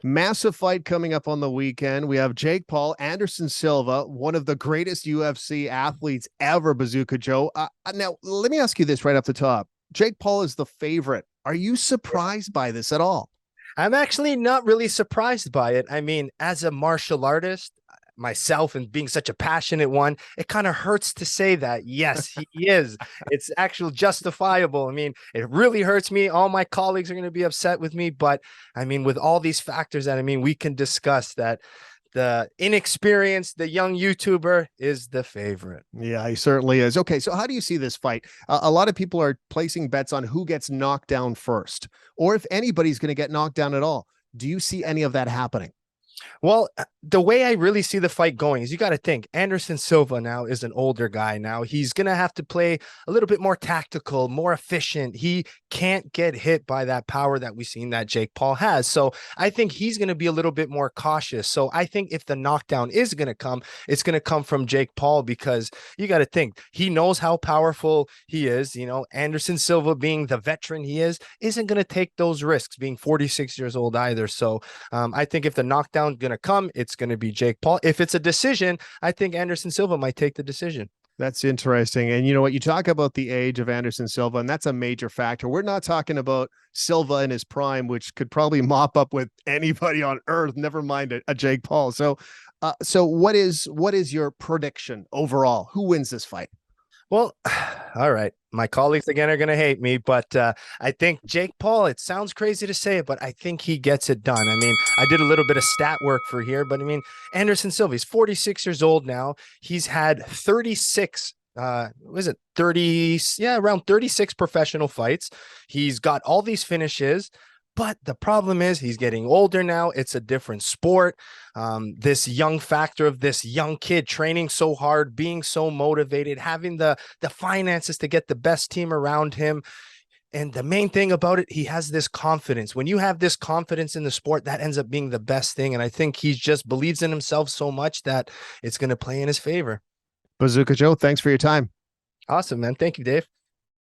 Massive fight coming up on the weekend. We have Jake Paul, Anderson Silva, one of the greatest UFC athletes ever, Bazooka Joe. Now, let me ask you this right off the top. Jake Paul is the favorite. Are you surprised by this at all? I'm actually not really surprised by it. I mean, as a martial artist myself and being such a passionate one, it kind of hurts to say that. Yes, he is. It's actually justifiable. I mean, it really hurts me. All my colleagues are going to be upset with me. But I mean, with all these factors that we can discuss that the inexperienced, the young YouTuber is the favorite. Yeah, he certainly is. Okay, so how do you see this fight? A lot of people are placing bets on who gets knocked down first, or if anybody's going to get knocked down at all. Do you see any of that happening? Well, the way I really see the fight going is you got to think Anderson Silva now is an older guy now. He's going to have to play a little bit more tactical, more efficient. He can't get hit by that power that we've seen that Jake Paul has. So I think he's going to be a little bit more cautious. So I think if the knockdown is going to come, it's going to come from Jake Paul because you got to think he knows how powerful he is. You know, Anderson Silva being the veteran he is, isn't going to take those risks being 46 years old either. So I think if the knockdown going to come, it's going to be Jake Paul. If it's a decision, I think Anderson Silva might take the decision. That's interesting. And you know what? You talk about the age of Anderson Silva, and that's a major factor. We're not talking about Silva in his prime, which could probably mop up with anybody on earth, never mind a Jake Paul. So what is your prediction overall? Who wins this fight? Well, all right. My colleagues again are going to hate me, but I think Jake Paul, it sounds crazy to say it, but I think he gets it done. I mean, I did a little bit of stat work for here, but I mean, Anderson Silva, he's 46 years old now. He's had 36 was it 30, yeah, around 36 professional fights. He's got all these finishes. But the problem is he's getting older now. It's a different sport. This young factor of this young kid training so hard, being so motivated, having the finances to get the best team around him. And the main thing about it, he has this confidence. When you have this confidence in the sport, that ends up being the best thing. And I think he just believes in himself so much that it's going to play in his favor. Bazooka Joe, thanks for your time. Awesome, man. Thank you, Dave.